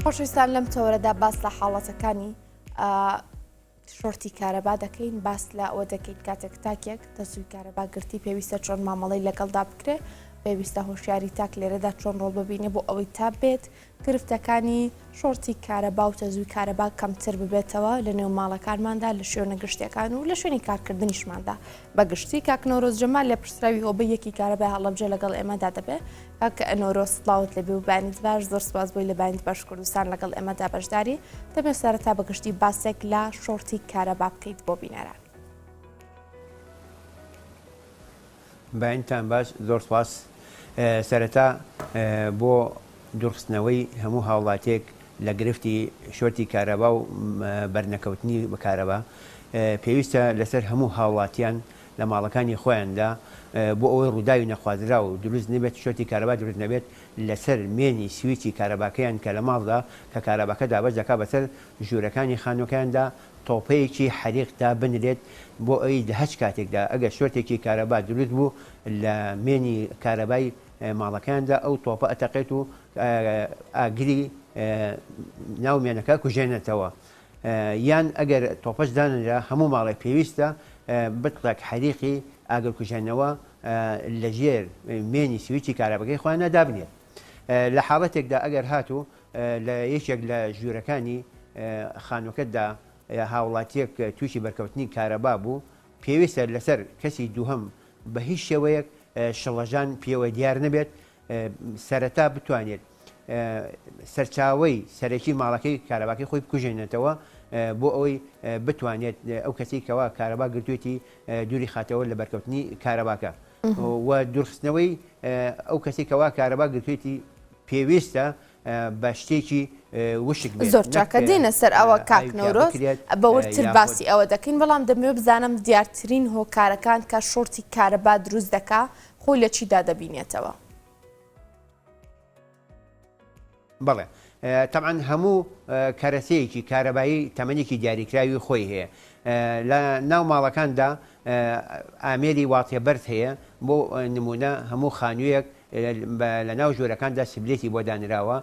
خۆشەویستان لەم تۆرەدا باس لە حاڵەتەکانی شۆرتی کارەبا دەکەین، باس لە ئەوە دەکەین کاتێک تاکێک دەسووی کارەبا گرتی پێویستە چۆن مامەڵەی لەگەڵدا بکرێ، پێویستە هۆشیاری تاک لێرەدا چۆن ڕۆڵ ببینێ بۆ ئەوەی تا بێت گرفتەکانی شۆرتی کارەبا و تەزووی کارەبا کەمتر ببێتەوە لە نێو ماڵەکانماندا لە شوێنە گشتیەکان و لە شوێنی کارکردنیشماندا. بەگشتی کاک نۆرۆز جەمال لە پرسراوی هۆبە یەکی کارەبای هەڵەبجە لەگەڵ ئێمەدا دەبێت. کاکە نۆرۆز سڵاوت لەبێ و بانیت باش، زۆر سپاس بۆی لە بانیت باش کوردستان لەگەڵ ئێمەدا بەشداری. دەبێت سەرەتا بەگشتی باسێک لە شۆرتی کارەبا بکەیت بۆ بینەران. باینتان باش، زۆر سپاس. سەرەتا بۆ دوورخستنەوەی هەموو هاوڵاتێک لە گرفتی شۆرتی کارەبا و بەرنەکەوتنی بە کارەبا پێویستە لەسەر هەموو هاوڵاتیان لە ماڵەکانی خۆیاندا بۆ ئەوەی ڕووداوی نەخوازرا و دروست نبێت شۆرتی کارەبا دروست نەبێت لەسەر مێنی سویچی کارەباکەیان کە لە ماڵدا کە کارەباکە دابەش دەکات بەسەر ژوورەکانی خانووەکاندا تۆپەیەکی حەریقدا بنرێت بۆ ئەوی هەچ کاتێکدا ئەگەر شۆرتێکی کارەبا دروست بوو لە مێنی کارەبای ماڵەکاندا ئەو تۆپە ئەتەقێت و ئاگری ناو مێنەکە کوژێنێتەوە. یان ئەگەر تۆپەش دانرا هەموو ماڵێک پێویستە بتڵێک حەریقی ئاگر کوژێنەوە لە ژێر مێنی سویچی کارەباکەی خۆیان دابنێت. لە حاڵەتێکدا ئەگەر هاتوو لە یەکێک لە ژوورەکانی خانووەکەتدا هاوڵاتیەک تووشی بەرکەوتنی کارەبا بوو، پێویستە لەسەر کەسی دووهەم بە هیچ شێوەیەک شەڵەژان پێوە دیار نەبێت، سەرەتا بتوانێت سەرچاوەی سەرەکی ماڵەکەی کارەباکەی خۆی بکوژێنێتەوە بۆ ئەوەی بتوانێت ئەو کەسی کەوا کارەبا گرتوێتی دووری خاتەوە لە بەرکەوتنی کارەباکە و دوورخستنەوەی ئەو کەسی کەوا کارەبا گرتوێتی پێویستە بە شتێکی وشک بێت. زۆر چاکە دێنە سەر ئەوە کاک نۆرۆز بەورتر باسی ئەوە دەکەین، بەڵام دەمەوێت بزانم دیارترین هۆکارەکان کە شۆرتی کارەبا دروست دەکا خۆی لە چیدا دەبینێتەوە؟ بەڵێ تەبعاً هەموو کەرەسەیەکی کارەبایی تەمەنێکی دیاریکراوی خۆی هەیە. لە ناو ماڵەکاندا ئامێری واتێ بەرز هەیە، بۆ نمونە هەموو خانوویەک لە ناو ژوورەکاندا سبلێتی بۆ دانراوە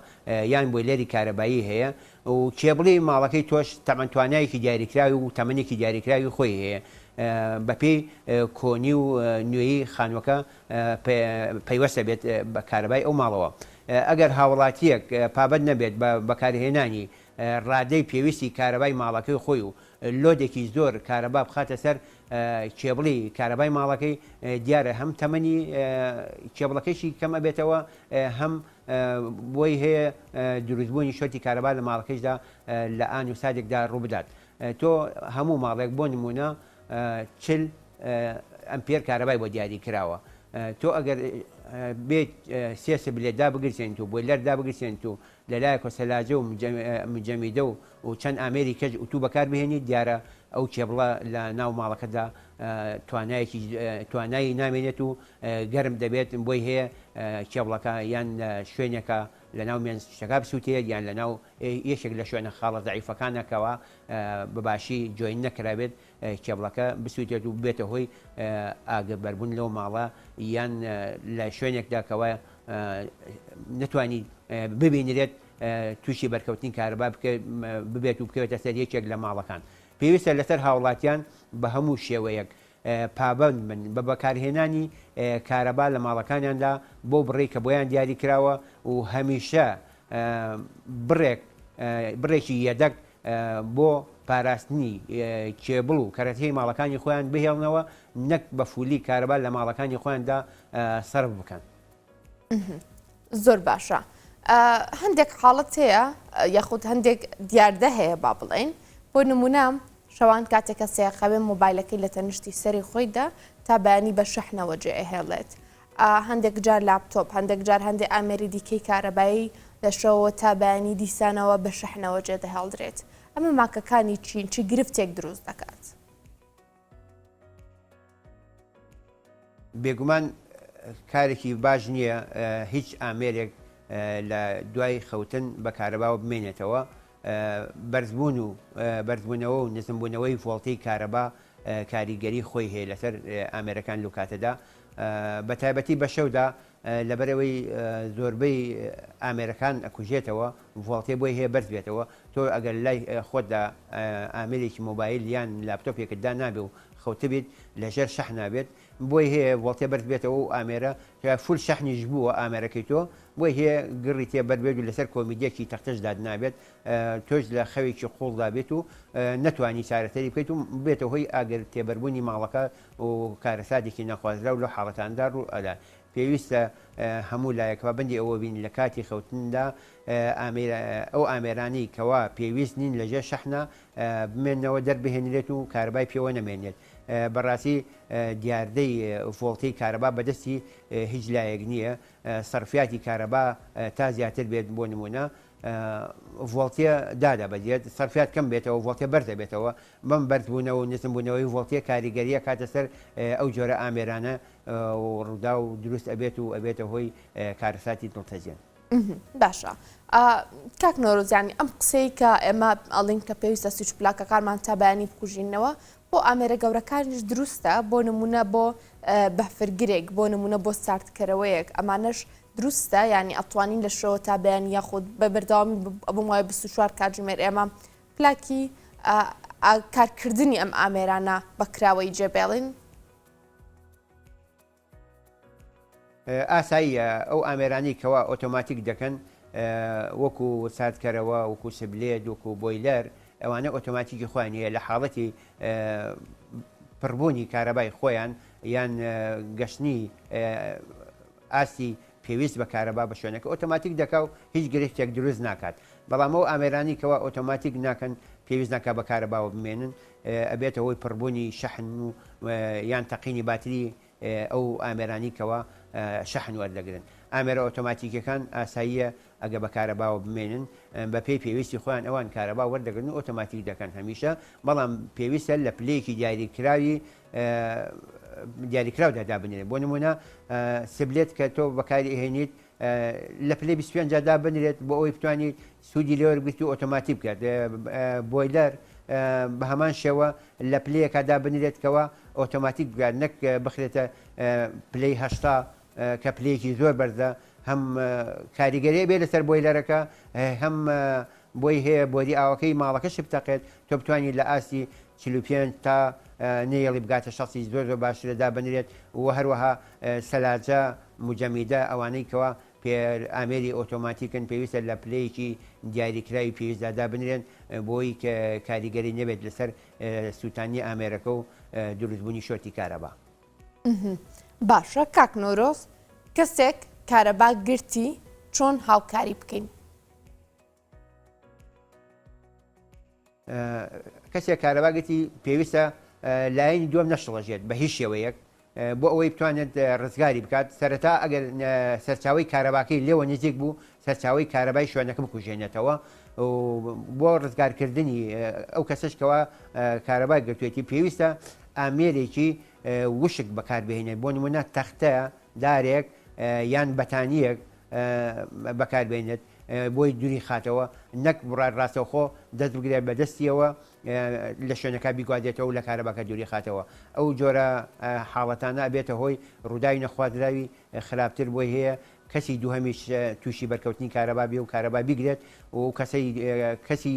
یان بۆیلەری کارەبایی هەیە و کێبڵی ماڵەکەی تۆش تەمەن توانایەکی دیاریکراوی و تەمەنێکی دیاریکراوی خۆی هەیە. بەپێی کۆنی و نوێیی خانووەکە پەیوەستە بێت بە کارەبای ئەو ماڵەوە. ئەگەر هاوڵاتیەک پابەت نەبێت بە بەکارهێنانی ڕادەی پێویستی کارەبای ماڵەکەی خۆی و لۆدێکی زۆر کارەبا بخاتە سەر کێبڵی کارەبای ماڵەکەی، دیارە هەم تەمەنی کێبڵەکەیشی کەمە بێتەوە، هەم بۆی هەیە دروستبوونی شۆرتی کارەبا لە ماڵەکەیشدا لە ئان و سادێکدا ڕووبدات. تۆ هەموو ماڵێک بۆ نمونە 40 ئەمپێر کارەبای بۆ دیاری کراوە. تۆ ئەگەر بێت سێسە بلێتدا بگرسێن و بۆیلەردا بگرسێن و لەلایە کۆسەلاجە و مجەمیدە و چەند ئامێری کەج و تو بەکار بهێنیت، دیارە ئەو کێبڵە لە ناو ماڵەکەدا توانایی نامێنێت و گەرم دەبێت، بۆی هەیە کێبڵەکە یان شوێنێکە لە ناو مێن شتەکە بسووتێت یان لە ناو یەکێک لە شوێنە خاڵە زەعیفەکانەکەوە بەباشی جۆین نەکرابێت کێبڵەکە بسووتێت و بێتە هۆی ئاگربەربوون لەو ماڵە یان لە شوێنێکداکەوە نتوانی ببینرێت تووشی بەرکەوتنی کارەبا ببێت و بکەوێتە سەر یەکێک لە ماڵەکان. پێویستە لەسەر هاوڵاتیان بە هەموو شێوەیەک پابەند بن بە بەکارهێنانی کارەبا لە ماڵەکانیاندا بۆ بڕێ کە بۆیان دیاری کراوە و هەمیشە بڕێکی یەدەک بۆ پاراستنی کێبڵ و کەرەتەی ماڵەکانی خۆیان بهێڵنەوە، نەک بە فولی کارەبا لە ماڵەکانی خۆیاندا سەرف بکەن. زۆر باشە. هەندێک حاڵەت هەیە یاخود هەندێک دیاردە هەیە با بڵێن، بۆ نمونە شەوان کاتێکە سێقەوێ مۆبایلەکەی لە تەنیشتی سەری خۆیدا تا بەیانی بە شەحنەوە جێهێڵێت. هەندێک جار لاپتۆپ، هەندێک جار هەندێک ئامێری دیکەی کارەبایی لەشەوە تا بەیانی دیسانەوە بە شەحنەوە جێدەهێڵدرێت. ئەمە ماکەکانی چین چی گرفتێک دروست دەکات؟ بێگومان کارێکی باش نییە هیچ ئامێرێک لە دوای خەوتن بە کارەباوە بمێنێتەوە. بەرزبوونەوە و نزمبوونەوەی فۆڵتەی کارەبا کاریگەری خۆی هەیە لەسەر ئامێرەکان لەو کاتەدا. بە تایبەتی بە شەودا لەبەرەوەی زۆربەی ئامێرەکان ئەکوژێتەوە ڤڵتێ بۆی هەیە بەرز بێتەوە تۆ ئەگەر لای خۆتدا ئامێرێکی مۆبایل یان لاپتۆپێکتدا نابێ و خەوتە بێت لەژێر شەح نابێت بۆی هەیە ڤڵتێ بەرز بێتەوە و ئامێرە فول شەحنیش بووە ئامێرەکەی تۆ بۆی هەیە گڕی تێ بەربێت و لەسەر کۆمیدیەکی تەختەش داد نابێت تۆش لە خەوێکی قوڵدا بێت و نەتوانی چارەسەری بکەیت و بێتەوە هۆی ئاگەر تێبەربوونی ماڵەکە و کارەسادێکی نەخوازرا و لە حاڵەتاندا ڕوو ئەدا پێویستە هەموو لایەکەوە بەندی ئەوە بین لە کاتی خەوتندا ئەو ئامێرانی کەوا پێویست نین لەژێر شەحنە بمێنەوە دەربهێنرێت و کارەبای پێوە نەمێنێت بەڕاستی دیاردەی ڤۆڵتەی کارەبا بەدەستی هیچ لایەک نییە سەرفیاتی کارەبا تا زیاتر بێت بۆ نمونە ڤڵتیە دادا بەدێت سەرفیات کەم بێتەوە ڤڵتێ بەرزە بێتەوە بەم بەرزبوونەوە و نزمبوونەوەی ڤڵتیە کاریگەریە کاتە سەر ئەو جۆرە ئامێرانە ڕوودا و دروست ئەبێت و ئەبێتە هۆی کارەساتی دڵتەجێن. باشە کاک نۆرۆزیانی ئەم قسەی کە ئێمە ئەڵین کە پێویستە سویچ پلاکەکانمان تا بەیانی بکوژینەوە بۆ ئامێرە گەورەکانیش دروستە بۆ نمونە بۆ بەفرگرێک بۆ نمونە بۆ ساردکەرەوەیەک ئەمانەش دروستە ینی ئەتوانین لە شەوە تا بەیان یاخود بە بەردەوامی بم وایە 24 کاتژمێر ئێمە پلاکی کارکردنی ئەم ئامێرانە بەکراوەی جێبێڵین. ئاساییە ئەو ئامێرانی کەوا ئۆتۆماتیک دەکەن وەکو ساردکەرەوە وەکو سبلێت وەکو بۆیلەر ئەوانە ئۆتۆماتیکی خۆیانە لە حاڵەتی پڕبوونی کارەبای خۆیان یان گەشتنی ئاسی پێویست بە کارەبا بە شوێنەکە ئۆتۆماتیک دەکا و هیچ گرفتێک دروست ناکات بەڵام ئەو ئامێرانی کەوا ئۆتۆماتیک ناکەن پێویست ناکا بە کارەباوە بمێنن ئەبێتە هۆی پڕبوونی شەحن و یان تەقینی باتری ئەو ئامێرانی کەوا شەحن وەردەگرن ئامێرە ئۆتۆماتیکەکان ئاساییە ئەگە بە کارەباوە بمێنن بە پێی پێویستی خۆیان ئەوان کارەبا وەردەگرن و ئۆتۆماتیک دەکەن هەمیشە بەڵام پێویستە لە پلەیەکی دیاریکراودا دابنێت بۆ نمونە سبلێت کە تۆ بەکاری هێنیت لە پلەی 25 جادا بنرێت بۆ ئەوی بتوانیت سوودی لێوەرگرت و ئۆتۆماتیک بکات بۆیلەر بە هەمان شێوە لە پلەیەکدا بنرێت کەەوە ئۆتۆماتیک بگات نەک بخرێتە پلەی هەشتا کە پلەیەکی زۆر بەرزە هەم کاریگەری بێ لەسەر بۆیلەرەکە هەم بۆی هەیە بۆری ئاوەکەی ماڵەکەش بتەقێت تۆ بتوانیت لە ئاسی 45 تا نێڵی بگاتە شخصی زۆر زۆر باشترەدا بنرێت و هەروەها سەلاجە مجەمیدە ئەوانەی کەوا ئامێری ئۆتۆماتیکن پێویستە لە پلەیەکی دیاریکراوی پێویستدادا بنرێن بۆی کاریگەری نەبێت لەسەر سووتانی ئامێرەکە و دروستبوونی شۆرتی کارەبا. باشە کاک نۆرۆز کەسێک کارەبا گرتی چۆن هاوکاری بکەین؟ کەسێک کارەباگەتی پێویستە لایەنی دووەم نەشڵەژێت بە هیچ شێوەیەک بۆ ئەوەی بتوانێت ڕزگاری بکات سەرەتا ئەگەر سەرچاوی کارەباکەی لێوە نزیک بوو سەرچاوی کارەبای شوێنەکە بکوژێنێتەوە بۆ ڕزگارکردنی ئەو کەسشکەوە کارەبای گرتوێتی پێویستە ئامێرێکی وشک بەکاربهێنێت بۆ نمونە تەختەیە دارێک یان بەتانیەک بەکاربێنێت بۆی دووری خاتەوە نەک بڕای ڕاستەوخۆ دەست بگرێت بە دەستیەوە لە شوێنەکە بیگوادێتەوە و لە کارەباکە دووری خاتەوە ئەو جۆرە حاڵەتانە بێتە هۆی ڕووداوی نەخوازراوی خراپتر بۆی هەیە کەسی دووهەمیش تووشی بەرکەوتنی کارەبا بێ و کارەبا بیگرێت و کەسی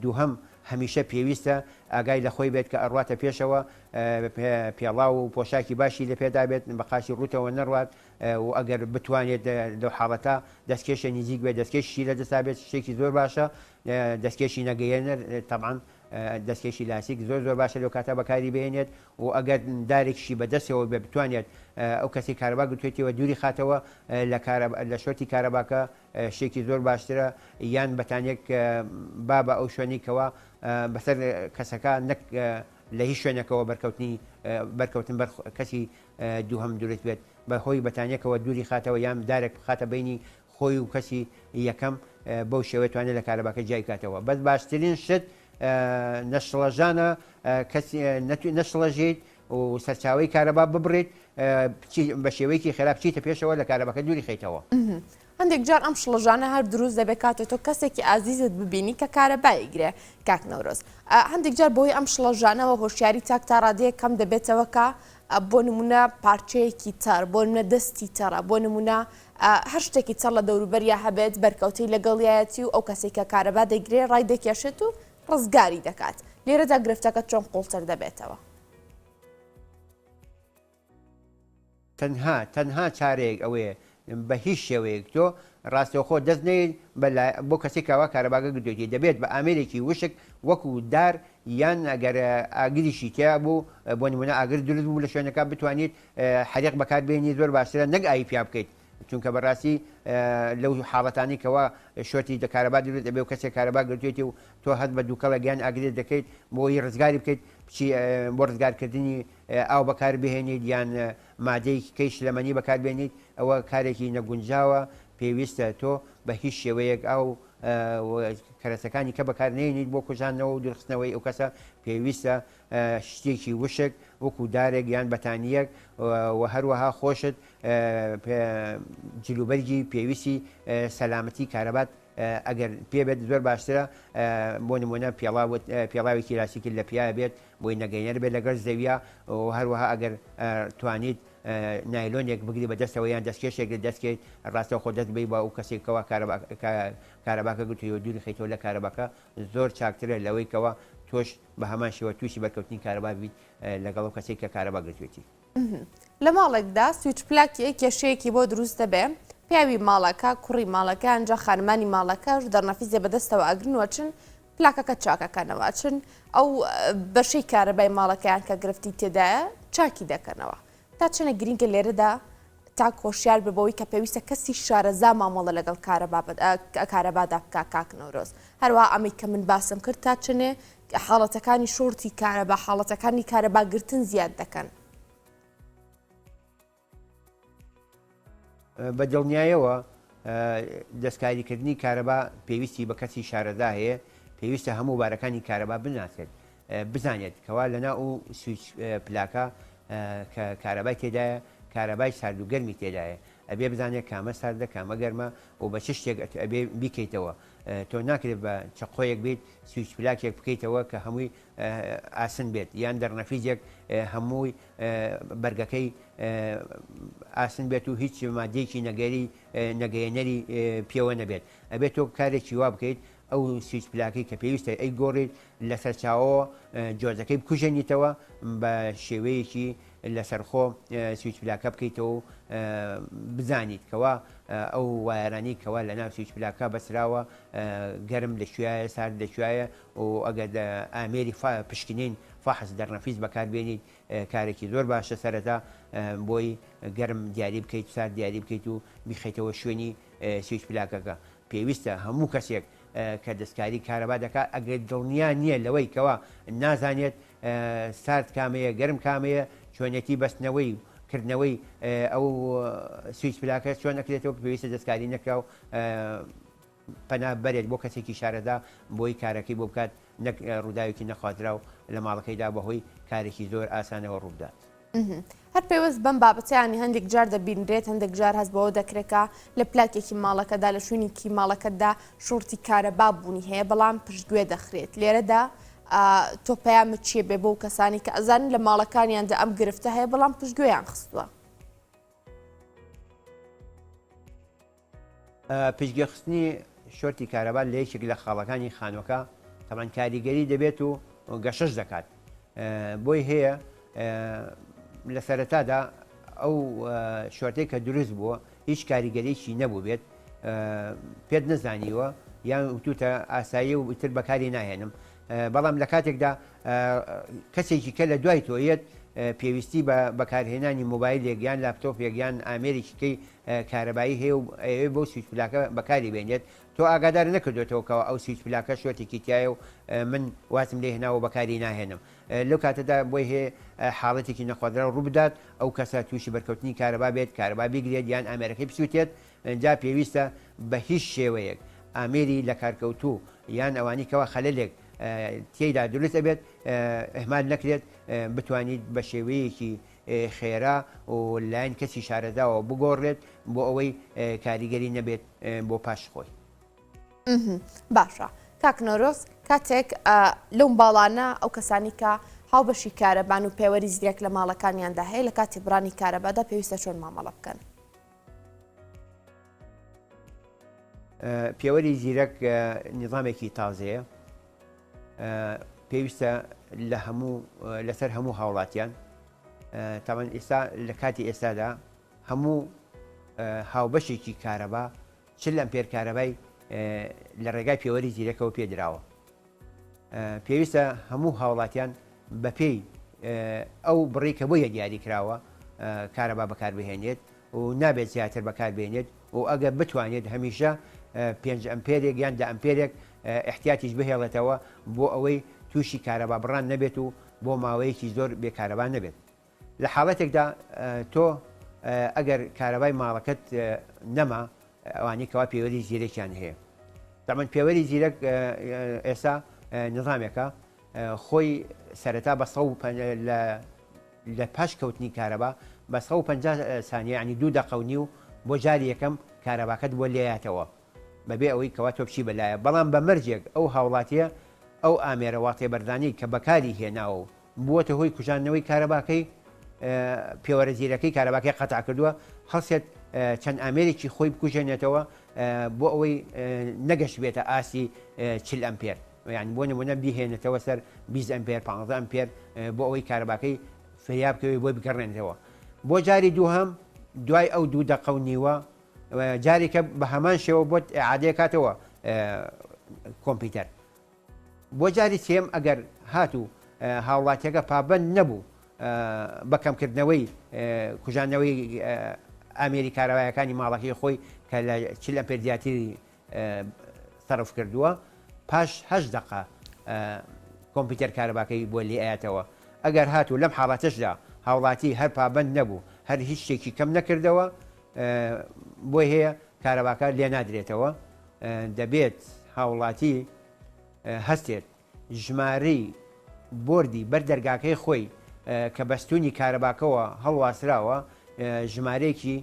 دووهەم هەمیشە پێویستە ئاگای لە خۆی بێت کە ئەڕواتە پێشەوە پێڵاو و پۆشاکی باشی لە پێدا بێت بە قاچی ڕوتەوە نەڕوات و ئەگەر بتوانێت لەو حاڵەتە دەستکێشە نزیک بێت دەستکێشی لە دەستا بێت شتێکی زۆر باشە دەستکێشی نەگەیەنەر تەبعاً دەستکێشی لاسیک زۆر زۆر باشە لەو کاتە بەکاری بێنێت و ئەگەر دارێکشی بەدەستەوە بێ بتوانێت ئەو کەسی کارەبا گوتوێتەوە دووری خاتەوە لە شۆرتی کارەباکە شتێکی زۆر باشترە یان بەتانێک با بە ئەو شوێنێکەوە بەسەر کەسەکە نەک لە هیچ شوێنێکەوە بەرکەوتن بەر کەسی دووهەم دوورێت بێت بە هۆی بەتانیەکەوە دووری خاتەوە یان دارێک خاتە بینی خۆی و کەسی یەکەم بەو شێوەیە توانێت لە کارەباکە جای کاتەوە بەس باشترین شت نەشڵەژانە کەسی نەشڵەژیت و سەرچاوی کارەبا ببڕیت بە شێوەیەکی خراپ چیتە پێشەوە لە کارەباکە دووری خەیتەوە. هەندێک جار ئەم شڵەژانە هەر دروست دەبێت کاتێک تۆ کەسێکی ئازیزت ببینی کە کارەبای گرێ کاک نەورۆز هەندێک جار بۆی ئەم شڵەژانەوە هۆشیاری تاک تا ڕادەیە کەم دەبێتەوە کە بۆ نمونە پارچەیەکی تەڕ بۆ نمونە دەستی تەڕە بۆ نمونە هەر شتێکی چڕ لە دەوروبەریا هەبێت بەرکەوتەی لەگەڵایەتی و ئەو کەسێک کە کارەبا دەگرێ ڕای دەکێشێت و ڕزگاری دەکات لێرەدا گرفتەکە چۆن قوڵتر دەبێتەوە تەنها چارەیەک ئەوەیە بە هیچ شێوەیەک تۆ ڕاستەوخۆ دەست نەیت بۆ کەسێک کاوا کارەباگە گردوێتی دەبێت بە ئامێرێکی وشک وەکو دار یان ئەگەر ئاگریشی تیا بوو بۆ نمونە ئاگر دروست بوو لە شوێنەکە بتوانیت حەریق بەکاربێنی زۆر باشترە نەک ئاوی پیا بکەیت چونکە بەڕاستی لەو حاڵەتانی کەەوە شۆتی کارەبا دروست دەبێت و کەسێک کارەبا گرتوێتی و تۆ هەست بە دووکەڵە گیان ئاگرێت دەکەیت بۆی ڕزگاری بکەیت بچی بۆ ڕزگارکردنی ئاو بەکار بهێنیت یان مادەی کەیش لەمەنی بەکاربێنیت ئەوە کارێکی نەگونجاوە پێویستە تۆ بە هیچ شێوەیەک ئەو کەرەسەکانی کە بەکارنێنیت بۆ کوژانەوە و درخستنەوەی ئەو کەسە پێویستە شتێکی وشک وەکو دارێک یان بەتانیەک و هەروەها خۆشت جلوبەرگی پێویستی سەلامەتی کارەبات ئەگەر پێبێت زۆر باشترە بۆ نمونە پێڵاوێکی لاسیکل لە پیاە بێت بۆی نەگەینەر بێت لەگەر زەویە و هەروەها ئەگەر توانیت نایلۆنێک بگری بە دەستەوە یان دەستکێشێک لە دەستکەیت ڕاستە خۆ دەست بی بە ئەو کەسێکەوە کارەباکە گوتیەوە دووری خەیتەوە لە کارەباکە زۆر چاکترە لەوەی کەەوە تۆش بە هەمان شێوە تووشی بەرکەوتنی کارەبا بیت لەگەڵ کەسێک کە کارەبا گرتوێتی لە ماڵێکدا سویچ پلاکێک کێشەیەکی بۆ دروست دەبێ پیاوی ماڵەکە کوڕی ماڵەکە ئەنجا خانمانی ماڵەکەش دەرنەفیزێ بەدەستەوە ئەگرنوە چن پلاکەکە چاکەکەنەوە چن ئەو بەشەی کارەبای ماڵەکەیان کە گرفتی تێدایە چاکی دەکەنەوە تا چنە گرینگە لێرەدا تا کۆشیار ببەوەی کە پێویستە کەسی شارەزا مامەڵە لەگەڵ کارەبادا بکە کاک نەورۆز هەروە ئەمەی کە من باسم کرد تا چنێ حاڵەتەکانی شۆرتی کارەبا حاڵەتەکانی کارەباگرتن زیاد دەکەن بە دڵنیایەوە دەستکاریکردنی کارەبا پێویستی بە کەسی شارەزا هەیە پێویستە هەموو بارەکانی کارەبا بناسێت بزانێت کەوا لەنا و سویچ پلاکە کە کارەبای تێدایە کارەبای سارد و گەرمی تێدایە ئەبێ بزانێت کامە ساردە کامە گەرمە و بە چ شتێک ئەبێ بیکەیتەوە تۆ ناکرێت بە چقۆیەک بێت سویچ پلاکێک بکەیتەوە کە هەمووی ئاسن بێت یان دەرنەفیزێک هەمووی بەرگەکەی ئاسن بێت و هیچ مادەیەکی نەگەیەنەری پێوە نەبێت ئەبێت تۆ کارێکی وا بکەیت ئەو سویچ پلاکەی کە پێویستە ئەی گۆڕیت لەسەر چاوەوە جۆزەکەی بکوژێنیتەوە بە شێوەیەکی لەسەرخۆ سویچ پلاکە بکەیتەوە و بزانیت کەوا ئەو وایرانی کەوا لە ناو سویچ پلاکە بەسراوە گەرم لەکوێیە سارد لەکوێیە و ئەگەر ئامێری پشکنین فاحس دەرنەفیز بەکاربێنیت کارێکی زۆر باشە سەرەتا بۆی گەرم دیاری بکەیت سارد دیاری بکەیت و بیخەیتەوە شوێنی سویچ پلاکەکە پێویستە هەموو کەسێک کە دەستکاری کارەبا دەکات ئەگەر دڵنیا نییە لەوەی کەوا نازانێت سارد کامەیە گەرم کامەیە چۆنێتی بەستنەوەی کردنەوەی ئەو سویچ پلاکە چۆن نەکرێتەوە پێویستە دەستکاری نەکرا و پەنا بەرێت بۆ کەسێکی شارەدا بۆی کارەکەی بۆ بکات نەک ڕووداوێکی نەخواترا و لە ماڵەکەیدا بەهۆی کارێکی زۆر ئاسانەوە ڕوودات. هەر پێوەست بەم بابەتیانی هەندێک جار دەبینرێت هەندێک جار هەست بەوە دەکرێتکە لە پلاکێکی ماڵەکەدا لە شوێنێکی ماڵەکەتدا شۆرتی کارەبا بوونی هەیە بەڵام پشتگوێ دەخرێت لێرەدا تۆ پەیامت چیە بێ بۆ کەسانی کە ئەزانن لە ماڵەکانیاندا ئەم گرفتە هەیە بەڵام پشتگوێیان خستووە پشتگوێخستنی شۆرتی کارەبا لە یەکێک لە خاڵەکانی خانوەکە تەمان کاریگەری دەبێت و گەشەش دەکات بۆی هەیە لە سەرەتادا ئەو شۆرتەی کە دروست بووە هیچ کاریگەریشی نەبوو بێت پێت نەزانیوە یان وتوتە ئاسایی و تر بەکاری ناهێنم بەڵام لە کاتێکدا کەسێکی کە لە دوای تۆیەت پێویستی بە بەکارهێنانی مۆبایلێک یان لاپتۆپێک یان ئامێرێکیکەی کارەبایی هەیە و ئەوێ بۆ سویچ پلاکە بەکاری بێنێت تۆ ئاگادار نەکردوێتەوەکەوە ئەو سویچ پلاکە شوێتێکی تایە و من واتم لێ هێناوە بەکاری ناهێنم لەو کاتەدا بۆی هەیە حاڵەتێکی نەخوادرا ڕوو بدات ئەو کەسە تووشی بەرکەوتنی کارەبا بێت کارەبا بیگرێت یان ئامێرەکەی بسووتێت جا پێویستە بە هیچ شێوەیەک ئامێری لە کارکەوتوو یان ئەوانی کەەوە خەلەلێک تێیدا دروست ئەبێت ئەحمال نەکرێت بتوانیت بە شێوەیەکی خێرا و لایەن کەسی شارەداوە بگۆڕێت بۆ ئەوەی کاریگەری نەبێت بۆ پاش خۆی. باشە کاک نۆرۆز کاتێک لەو باڵانە ئەو کەسانی کە هاوبەشی کارەبان و پێوەری زیرەک لە ماڵەکانیاندا هەیە لە کاتی بڕانی کارەبادا پێویستە چۆن مامەڵە بکەن؟ پێوەری زیرەک نظامێکی تازەیە، پێویستە لەسەر هەموو هاوڵاتیان. تاوان ئێستا لە کاتی ئێستادا هەموو هاوبەشێکی کارەبا چل ئەمپێر کارەبای لە ڕێگای پێوەری زیرەکەەوە پێدراوە. پێویستە هەموو هاوڵاتیان بەپێی ئەو بڕێکە بۆیە دیاری کراوە کارەبا بەکاربهێنێت و نابێت زیاتر بەکاربهێنێت و ئەگە بتوانێت هەمیشە 5 ئەمپێرێک یان 10 ئەمپێرێک احتیاجیش بهێڵێتەوە بۆ ئەوەی تووشی کارەبا بڕان نەبێت و بۆ ماوەیەکی زۆر بێکارەبا نەبێت. لە حاڵەتێکدا تۆ ئەگەر کارەبای ماڵەکەت نەما ئەوانی کەوا پێوەری زیرەکیان هەیە. تامان پێوەری زیرەک ئێستا نظامێکە خۆی سەرەتا بە لە پاش کەوتنی کارەبا بە 150 سانیە ینی 2 دقەونی و بۆ جاری یەکەم کارەباکەت بۆ لێیاتەوە بەبێ ئەوەی کەوا تۆ بچی بەلایە. بەڵام بە مەرجێک ئەو هاوڵاتیە ئەو ئامێرە واتێ بەردانی کە بەکاری هێناوە و بووەتە هۆی کوژانەوەی کارەباکەی پێوەرە زیرەکەی کارەباکەی قەتع کردووە هەڵسێت چەند ئامێرێکی خۆی بکوژێنێتەوە بۆ ئەوەی نەگەشت بێتە ئاسی 40 ئەمپێر، یعنی بۆ نمونە بیهێنێتەوە سەر 20 ئەمپێر 15 ئەمپێر بۆ ئەوەی کارەباکەی فریابکەوەی بۆی بگەڕێنێتەوە. بۆ جاری دووهەم دوای ئەو 2 دقە و نیوە جارێکە بە هەمان شێوە بۆ عادەیەکاتەوە کۆمپیوتەر. بۆ جاری سێم ئەگەر هاتوو هاوڵاتیەکە پابند نەبوو بەکەمکردنەوەی کوژانەوەی ئامێری کارەبایەکانی ماڵەکەی خۆی کە لە 40 ئەمپێر زیاتری سەرف کردووە پاش 8 دقە کۆمپیوتەر کارەباکەی بۆ لێئایەتەوە. ئەگەر هاتوو لەم حاڵاتەشدا هاوڵاتی هەر پابند نەبوو هەر هیچ شتێکی کەم نەکردەوە بۆی هەیە کارەباکە لێ نادرێتەوە. دەبێت هاوڵاتی هەستێت ژمارەی بۆردی بەردەرگاکەی خۆی کە بەستونی کارەباکەوە هەڵواسراوە ژمارەیەکی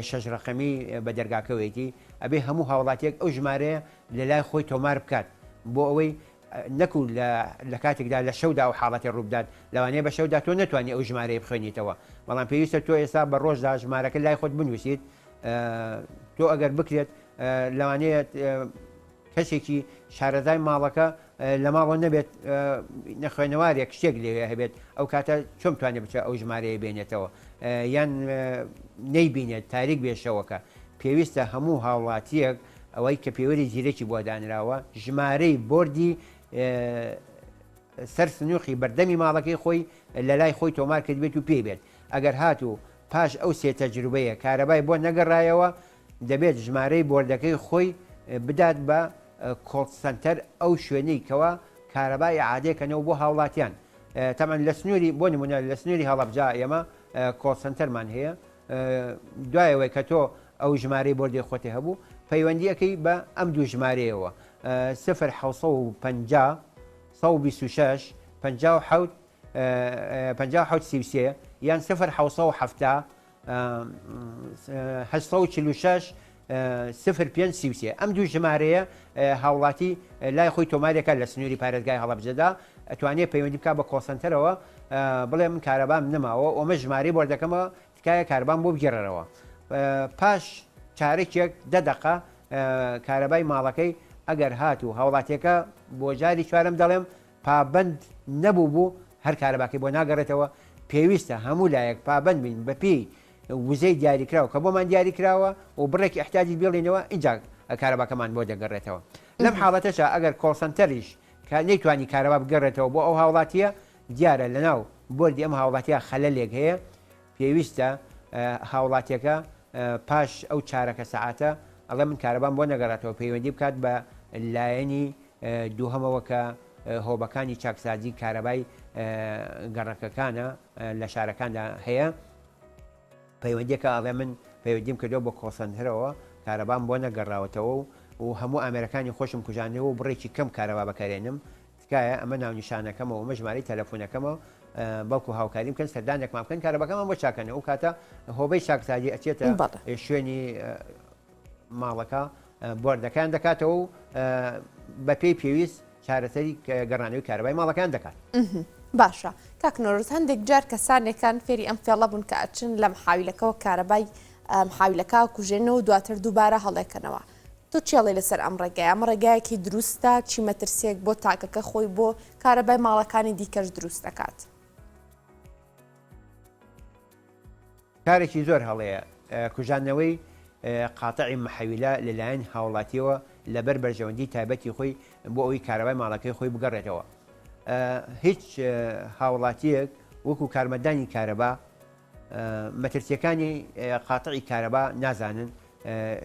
6 ڕقەمی بە دەرگاکەوەیەتی ئەبێ هەموو هاوڵاتێک ئەو ژمارەیە لە لای خۆی تۆمار بکات بۆ ئەوەی نەکو لە کاتێکدا لە شەودا و حاڵەتی ڕووبدات لەوانەیە بە شەودا تۆ نتوانانی ئەو ژمارەیە بخوێنیتەوە. بەڵام پێویستە تۆ ئێستا بە ڕۆژدا ژمارەکە لای خۆت بنووسیت. تۆ ئەگەر بکرێت لەوانەیە کەسێکی شارەزای ماڵەکە لە ماڵەوە نەبێت نەخوێنەوارێک شتێک لێ هەبێت ئەو کاتە چۆن توانێت بچە ئەو ژمارەیە بێنێتەوە یان نەیبینێت تاریک بێشەوەکە. پێویستە هەموو هاوڵاتیەک ئەوەی کە پێوەری زیرەکی بۆ دانراوە ژمارەی بۆردی سەر سنووقی بەردەمی ماڵەکەی خۆی لە لای خۆی تۆمار کرد بێت و پێ بێت. ئەگەر هاتوو پاش ئەو سێ تەجروبەیە کارەبای بۆ نەگەڕایەوە دەبێت ژمارەی بۆردەکەی خۆی بدات بە کۆڵ سەنتەر ئەو شوێنەی کەوە کارەبای عادەیەکەنەوە بۆ هاوڵاتیان. تەمان لە سنووری بۆ نمونە لە سنووری هەڵەبجا ئێمە کۆڵ سەنتەرمان هەیە. دوایەوەی کە تۆ ئەو ژمارەی بۆردی خۆتی هەبوو پەیوەندیەکەی بە ئەم دوو ژمارەیەوە 0 126 57 33 یان 0 7 846 05 33 ئەم دوو ژمارەیە هاوڵاتی لای خۆی تۆمارێکە لە سنووری پارێزگای هەڵەبجەدا ئەتوانێت پەیوەندی بکات بە کۆڵسەنتەرەوە بڵێ من کارەبام نەماوە ئەمە ژمارەی بۆردەکەمە تکایە کارەبام بۆ بگێڕەوە. پاش چارێکێک 10 دقە کارەبای ماڵەکەی ئەگەر هاتوو هاوڵاتیەکە بۆ جاری چوارەم دەڵێم پابند نەبوو بوو هەر کارەباکەی بۆ ناگەڕێتەوە. پێویستە هەموو لایەک پابند بین بەپێی وزەی دیاریکراوە کە بۆمان دیاری کراوە و بڕێکی احتیاجی بێڵێنەوە اینجا کارەباکەمان بۆ دەگەڕێتەوە. لەم حاڵەتەشە ئەگەر کۆڵسەنتەریش کە نەیتوانی کارەبا بگەڕێتەوە بۆ ئەو هاوڵاتیە دیارە لەناو بۆردی ئەم هاوڵاتیە خەلەلێک هەیە پێویستە هاوڵاتیەکە پاش ئەو چارەکە سەعاتە ئەڵێ من کارەبام بۆ نەگەڕێتەوە پەیوەندی بکات بە لایەنی دووهەمەوە کە هۆبەکانی چاکسازی کارەبای گەڕەکەکانە لە شارەکاندا هەیە. پەیوەندیەکە ئەڵێ من پەیوەندیم کردەوە بۆ کۆڵسەنتەرەوە کارەبام بۆ نەگەڕاوەتەوە و هەموو ئامێرەکانی خۆشم کوژانەوە و بڕێکی کەم کارەبا بەکارێنم تکایە ئەمە ناونیشانەکەمە و مەژماری تەلەفۆنەکەمە بەڵکو هاوکاریم بکەن سەردانێکمان بکەن کارەبەکەمان بۆ چاکەنە و کاتە هۆبەی چاکسازی ئەچێتە شوێنی ماڵەکە بۆردەکان دەکاتەوە و بەپێی پێویست چارەسەری گەڕانەوەی کارەبای ماڵەکان دەکات. باشە کاکنۆرز هەندێک جار کەسانێکان فێری ئەم فێڵە بوون کە ئەچن لە محاویلەکەەوە کارەبای محاویلەکە کوژێنەوە دواتر دووبارە هەڵێکەنەوە تۆ چێڵی لەسەر ئەم ڕێگای ئەم ڕێگایەکی دروستە چی مەترسێک بۆ تاکەکە خۆی بۆ کارەبای ماڵەکانی دیکەش دروست دەکات کارێکی زۆر هەڵەیە کوژانەوەی قاتعی محەویلە لەلایەن هاوڵاتیەوە لەبەر بەرژەوەندی تایبەتی خۆی بۆ ئەوی کارەبای ماڵەکەی خۆی بگەڕێتەوە هیچ هاوڵاتیەک وەکو کارمەندانی کارەبا مەترسیەکانی قاتعی کارەبا نازانن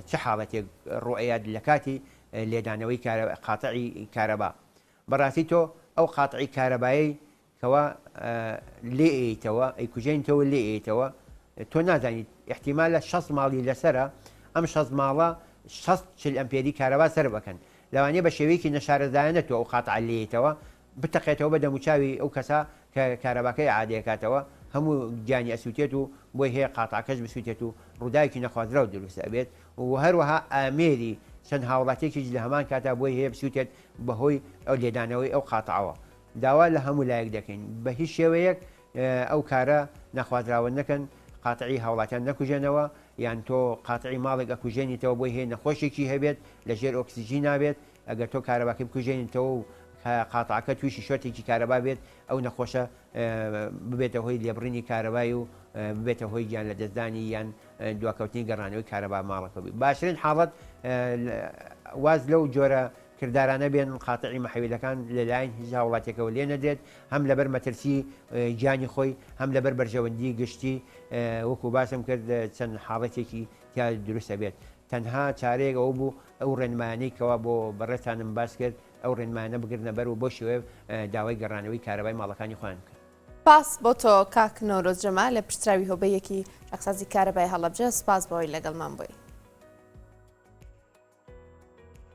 چه حاڵەتێک ڕۆئەیە لە کاتی لێدانەوەی قاتعی کارەبا بەڕاستی تۆ ئەو قاتعی کارەبایی کەوا لێ ئەیتەوە ئەی کوژێنیتەوە لێ ئەیتەوە تۆ نازانیت احتیمالە 6 ماڵی لەسرە ئەم 6 ماڵە 40 ئەمپێری کارەبا سەر بکەن لەوانەیە بە شێوەیەکی نەشارەدایانە تۆ ئەو قاتع لێیتەوە بتەقێتەوە بە دەموچاوی ئەو کەسا کە کارەباکەی عادەکاتەوە هەموو گیانی ئەسووتێت و بۆی هەیە قاتعکەش بسووتێت و ڕووداوێکی نەخوازرا و دروستە بێت و هەروەها ئامێری چەند هاوڵاتێکیش لە هەمان کاتا بۆی هەیە بسووتێت بەهۆی ئەو لێدانەوەی ئەو قاتعەوە داوا لە هەموو لایەک دەکەین بە هیچ شێوەیەک ئەو کارە نەخوازراوە نەکەن قاتعی هاوڵاتیان نەکوژێنەوە یان تۆ قاتعی ماڵێک ئەکوژێنیتەوە بۆی هەیە نەخۆشێکی هەبێت لەژێر ئۆکسیژی نابێت ئەگەر تۆ کارەباکەی بکوژێنیتەوە و قاتعەکە تووشی شۆتێکی کارەبا بێت ئەو نەخۆشە ببێتە هۆی لێبڕینی کارەبای و ببێتە هۆی گیان لە دەستدانی یان دواکەوتنی گەڕانەوەی کارەبا ماڵەکە بێت باشترین حاڵەت واز لەو جۆرە کردارانە بێن قاتعی محەویلەکان لەلایەن هیچ هاوڵاتێکەوە لێ نەدرێت هەم لەبەر مەترسی گیانی خۆی هەم لەبەر بەرژەوەندی گشتی وەکو باسم کرد چەند حاڵەتێکی یا دروستە بێت تەنها چارەیەک ئەو بوو ئەو ڕێنمانەی کەوا بۆ بەڕێتانم باس کرد ئەو ڕێنمانە بگرنە بەر و بۆ شێوێ داوای گەڕانەوەی کارەبای ماڵەکانی خۆیان کرد سپاس بۆ تۆ کاک نۆرۆز جەمال لە پشتراوی هۆبەیەکی ڕەخسازی کارەبای هەڵەبجە سپاس بۆی لەگەڵمان بووی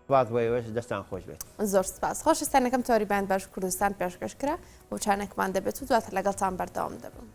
سپاس بۆیەوەش دەستان خۆش بێت زۆر سپاس خۆشستانەکەم تۆریبان بەش کوردستان پێشکەشکرا بۆ چانێکمان دەبێت و دواتر لەگەڵتان بەردەوام دەبم